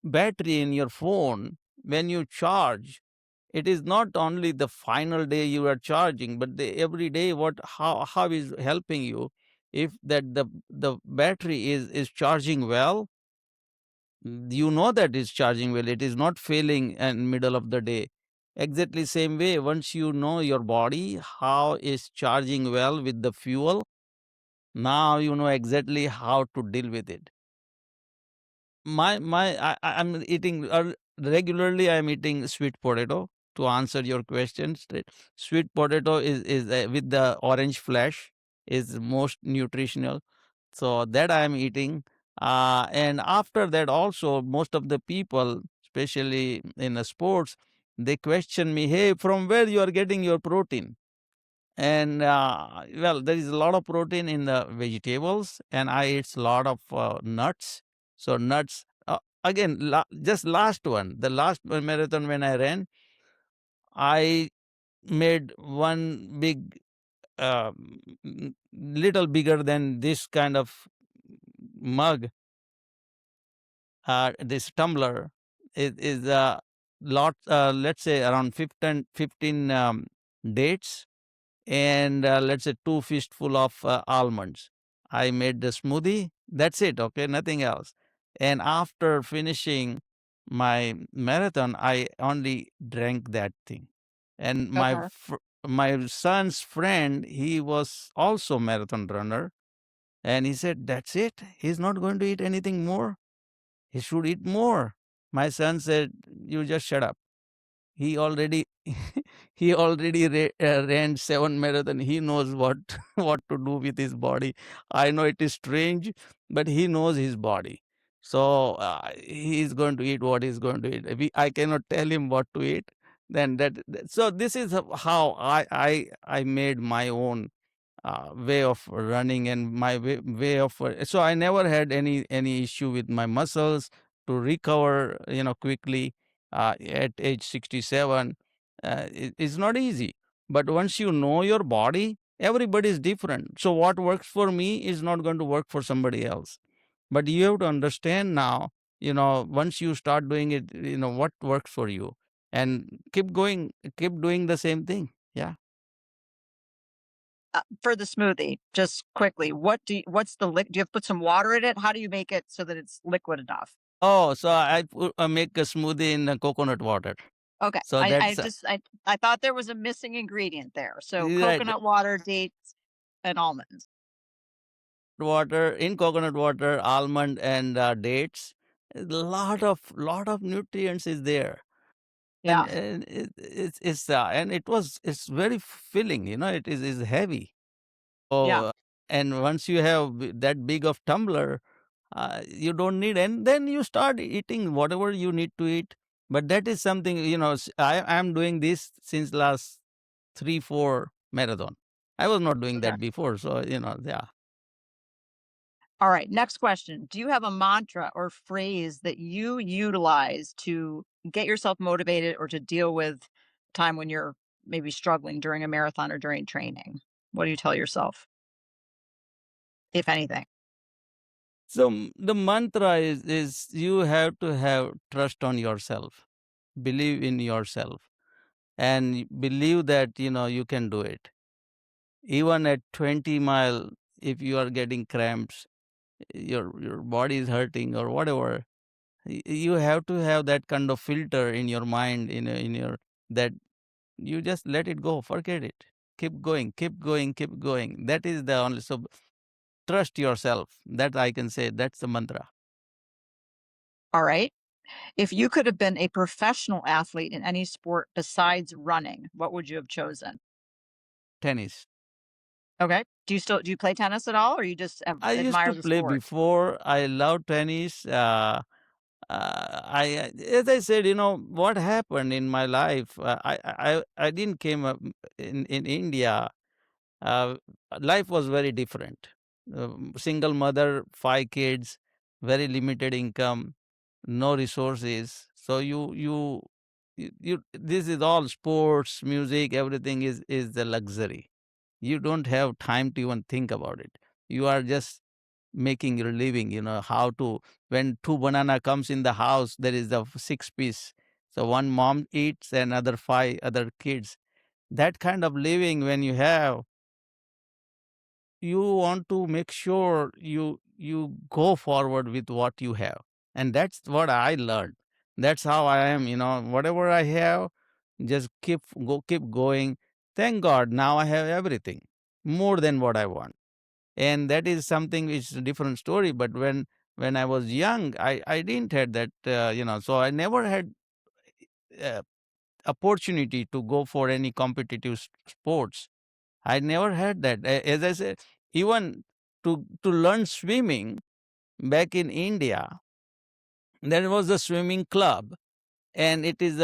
Speaker 2: battery in your phone. When you charge, it is not only the final day you are charging, but every day how is helping you. If that the battery is charging well, you know that it's charging well, it is not failing in middle of the day. Exactly same way, once you know your body how is charging well with the fuel, now you know exactly how to deal with it. I'm eating regularly. I'm eating sweet potato. To answer your question straight, sweet potato is with the orange flesh is most nutritional. So that I am eating. And after that, also most of the people, especially in the sports, they question me, "Hey, from where you are getting your protein?" And well, there is a lot of protein in the vegetables, and I eat a lot of nuts. So nuts, again, just last one, the last marathon when I ran, I made one big, little bigger than this kind of mug, this tumbler. It is a lot, let's say around 15 dates, and let's say two fistful of almonds. I made the smoothie. That's it. Okay, nothing else. And after finishing my marathon, I only drank that thing. And
Speaker 1: Okay.
Speaker 2: my son's friend, he was also marathon runner, and he said, "That's it. He's not going to eat anything more. He should eat more." My son said, "You just shut up. He already ran 7 marathon. He knows what what to do with his body. I know it is strange, but he knows his body. So he is going to eat what he's going to eat. I cannot tell him what to eat. Then so this is how I made my own way of running, and my way of so I never had any issue with my muscles to recover quickly at age 67. It's not easy, but once you know your body, everybody is different, so what works for me is not going to work for somebody else. But you have to understand now, once you start doing it, what works for you, and keep going, keep doing the same thing. Yeah.
Speaker 1: For the smoothie, just quickly, what's the do you have to put some water in it? How do you make it so that it's liquid enough?
Speaker 2: Oh, so I make a smoothie in coconut water.
Speaker 1: Okay.
Speaker 2: So
Speaker 1: I
Speaker 2: that's
Speaker 1: just I thought there was a missing ingredient there. So
Speaker 2: right.
Speaker 1: coconut water, dates, and almonds.
Speaker 2: Water, in coconut water, almond and dates. A lot of nutrients is there,
Speaker 1: Yeah.
Speaker 2: and and it's very filling. It is heavy.
Speaker 1: Yeah.
Speaker 2: Oh, and once you have that big of tumbler, you don't need, and then you start eating whatever you need to eat. But that is something, I am doing this since last 3 4 marathon. I was not doing
Speaker 1: Okay.
Speaker 2: that before, so yeah.
Speaker 1: All right, next question. Do you have a mantra or phrase that you utilize to get yourself motivated or to deal with time when you're maybe struggling during a marathon or during training? What do you tell yourself, if anything?
Speaker 2: So the mantra is you have to have trust on yourself, believe in yourself, and believe that you can do it. Even at 20 mile, if you are getting cramps, your body is hurting or whatever, you have to have that kind of filter in your mind, in your that you just let it go, forget it, keep going, keep going, keep going. That is the only. So trust yourself. That I can say. That's the mantra.
Speaker 1: All right. If you could have been a professional athlete in any sport besides running, what would you have chosen?
Speaker 2: Tennis.
Speaker 1: Okay. Do you play tennis at all or you just
Speaker 2: I used
Speaker 1: admire
Speaker 2: to
Speaker 1: the
Speaker 2: play
Speaker 1: sport?
Speaker 2: before. I love tennis. As I said, what happened in my life. I didn't came up in India. Uh, Life was very different. Single mother, 5 kids, very limited income, no resources. So this is all sports, music, everything is the luxury. You don't have time to even think about it. You are just making your living. How to when two banana comes in the house, there is a 6 piece. So one mom eats and other 5 other kids. That kind of living when you have, you want to make sure you go forward with what you have, and that's what I learned. That's how I am. Whatever I have, just keep going. Thank God now I have everything, more than what I want. And that is something which is a different story. But when I was young, I didn't had that. So I never had uh, opportunity to go for any competitive sports. I never had that. As I said, even to learn swimming back in India, there was a swimming club, and it is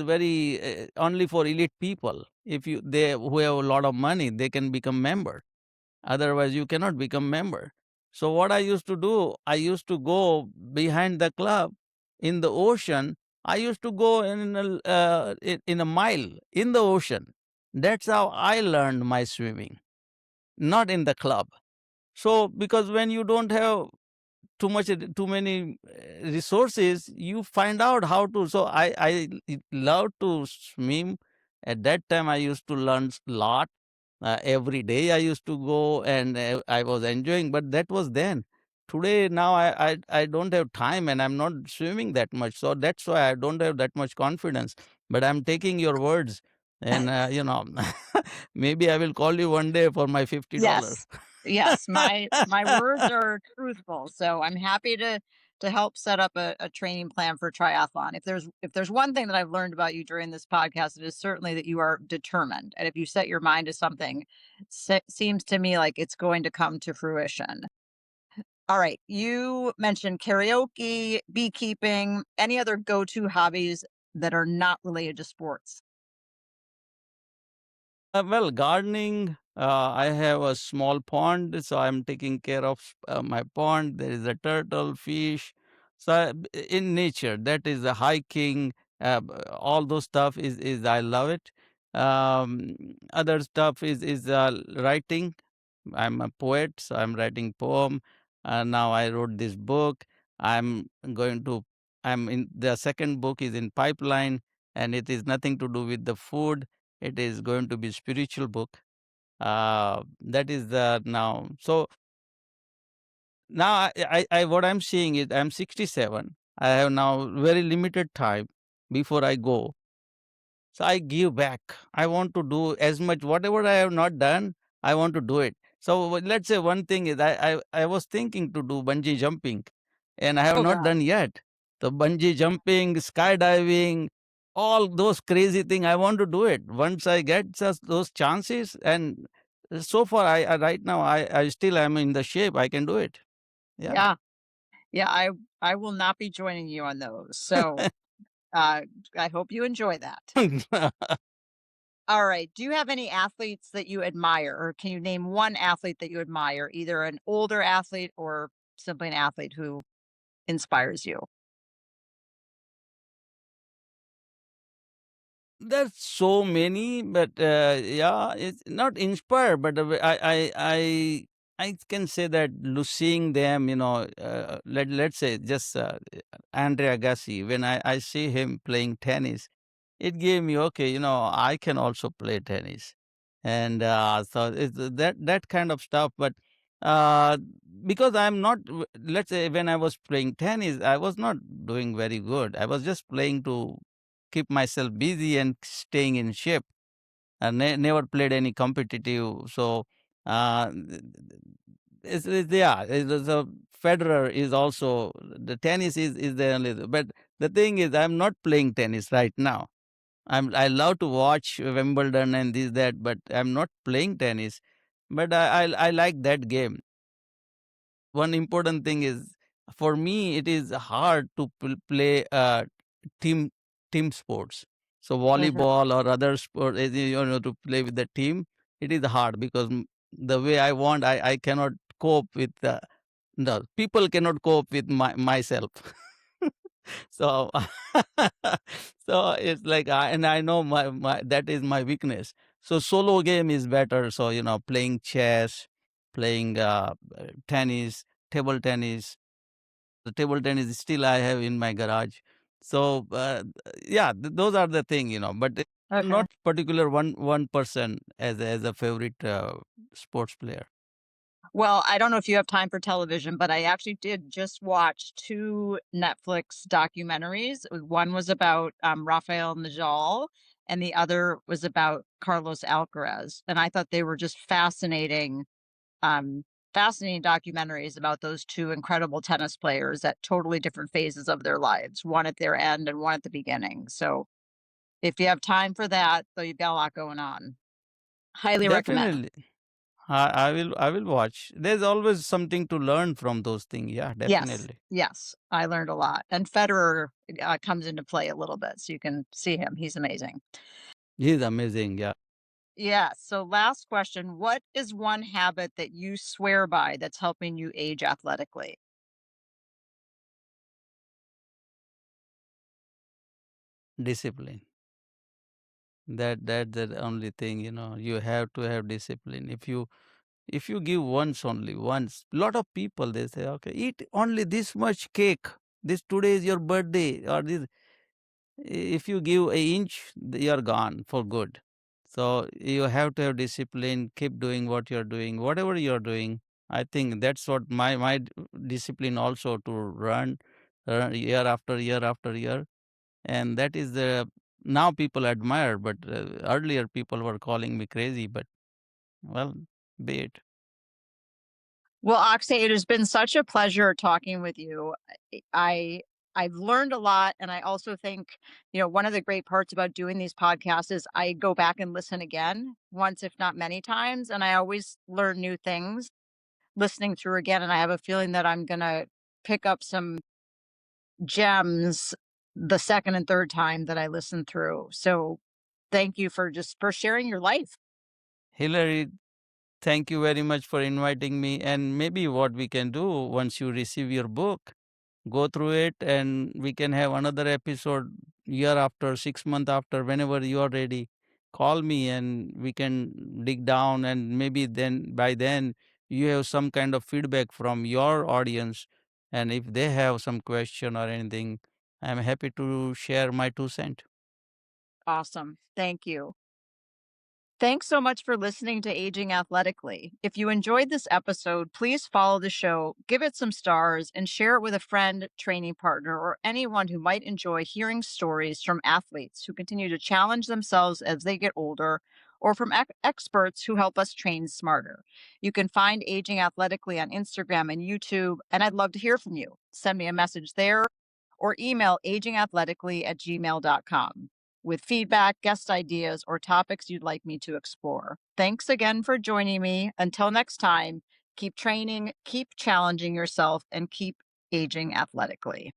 Speaker 2: very only for elite people. If you they who have a lot of money, they can become member. Otherwise, you cannot become member. So what I used to do, I used to go behind the club in the ocean. I used to go in a mile in the ocean. That's how I learned my swimming, not in the club. So because when you don't have too many resources, you find out how to. So I love to swim. At that time, I used to learn a lot. Every day I used to go, and I was enjoying. But that was then. Today, now I don't have time, and I'm not swimming that much. So that's why I don't have that much confidence. But I'm taking your words, and maybe I will call you one day for my $50.
Speaker 1: Yes. Yes, my words are truthful, so I'm happy to help set up a training plan for triathlon. If there's one thing that I've learned about you during this podcast, it is certainly that you are determined, and if you set your mind to something, seems to me like it's going to come to fruition. All right, you mentioned karaoke, beekeeping, any other go-to hobbies that are not related to sports?
Speaker 2: Well, gardening, I have a small pond, so I'm taking care of my pond. There is a turtle, fish. So in nature, that is the hiking, all those stuff is I love it. Other stuff is writing. I'm a poet, so I'm writing poem. Now I wrote this book. I'm going to. I'm in the second book is in pipeline, and it is nothing to do with the food. It is going to be spiritual book. That is the now. So now what I'm seeing is I'm 67. I have now very limited time before I go. So I give back. I want to do as much whatever I have not done. I want to do it. So let's say one thing is I was thinking to do bungee jumping, and I have
Speaker 1: Oh
Speaker 2: not
Speaker 1: god.
Speaker 2: done yet. So bungee jumping, skydiving, all those crazy things, I want to do it once I get just those chances. And so far, I right now I still am in the shape. I can do it. Yeah.
Speaker 1: Yeah. Yeah, I will not be joining you on those. So, uh, I hope you enjoy that. All right. Do you have any athletes that you admire, or can you name one athlete that you admire, either an older athlete or simply an athlete who inspires you?
Speaker 2: There's so many, but yeah, it's not inspired, but I can say that seeing them, let's say just Andre Agassi. When I see him playing tennis, it gave me okay, I can also play tennis, and so it's that kind of stuff. But uh, because I'm not, let's say when I was playing tennis, I was not doing very good. I was just playing to keep myself busy and staying in shape. I never played any competitive. So, yeah, so Federer is also the tennis is the only. But the thing is, I'm not playing tennis right now. I love to watch Wimbledon and this that, but I'm not playing tennis. But I like that game. One important thing is for me it is hard to play team team sports. So
Speaker 1: Mhm.
Speaker 2: volleyball or other sport, to play with the team, it is hard because the way I want, I cannot cope with the people cannot cope with myself. So so it's like and I know my that is my weakness. So solo game is better. So playing chess, playing tennis, table tennis. The table tennis still I have in my garage. So yeah, those are the thing, but
Speaker 1: Okay.
Speaker 2: not particular one person as a favorite sports player.
Speaker 1: Well, I don't know if you have time for television, but I actually did just watch two Netflix documentaries. One was about Rafael Nadal, and the other was about Carlos Alcaraz. And I thought they were just um, fascinating documentaries about those two incredible tennis players at totally different phases of their lives, one at their end and one at the beginning. So if you have time for that, though you've got a lot going on, highly recommend.
Speaker 2: Definitely. I will watch. There's always something to learn from those things. Yeah,
Speaker 1: Yes,
Speaker 2: definitely.
Speaker 1: yes, I learned a lot, and Federer, comes into play a little bit, so you can see him, he's amazing.
Speaker 2: He's amazing. Yeah.
Speaker 1: Yeah, so last question, what is one habit that you swear by that's helping you age athletically?
Speaker 2: Discipline. That's the only thing, you have to have discipline. If you give once, lot of people they say, okay, eat only this much cake. This today is your birthday, or this. If you give a inch, you're gone for good. So you have to have discipline. Keep doing what you're doing, whatever you're doing. I think that's what my discipline also to run year after year after year, and that is the now people admire. But earlier people were calling me crazy. But well, be it.
Speaker 1: Well, Oxay, it has been such a pleasure talking with you. I I've learned a lot, and I also think, one of the great parts about doing these podcasts is I go back and listen again once, if not many times, and I always learn new things listening through again, and I have a feeling that I'm gonna pick up some gems the second and third time that I listen through. So, thank you for sharing your life.
Speaker 2: Hillary, thank you very much for inviting me. And maybe what we can do once you receive your book, go through it, and we can have another episode year after, 6 months after, whenever you are ready. Call me and we can dig down, and maybe then by then you have some kind of feedback from your audience. And if they have some question or anything, I'm happy to share my 2 cents.
Speaker 1: Awesome. Thank you. Thanks so much for listening to Aging Athletically. If you enjoyed this episode, please follow the show, give it some stars, and share it with a friend, training partner, or anyone who might enjoy hearing stories from athletes who continue to challenge themselves as they get older, or from experts who help us train smarter. You can find Aging Athletically on Instagram and YouTube, and I'd love to hear from you. Send me a message there or email agingathletically@gmail.com with feedback, guest ideas, or topics you'd like me to explore. Thanks again for joining me. Until next time, keep training, keep challenging yourself, and keep aging athletically.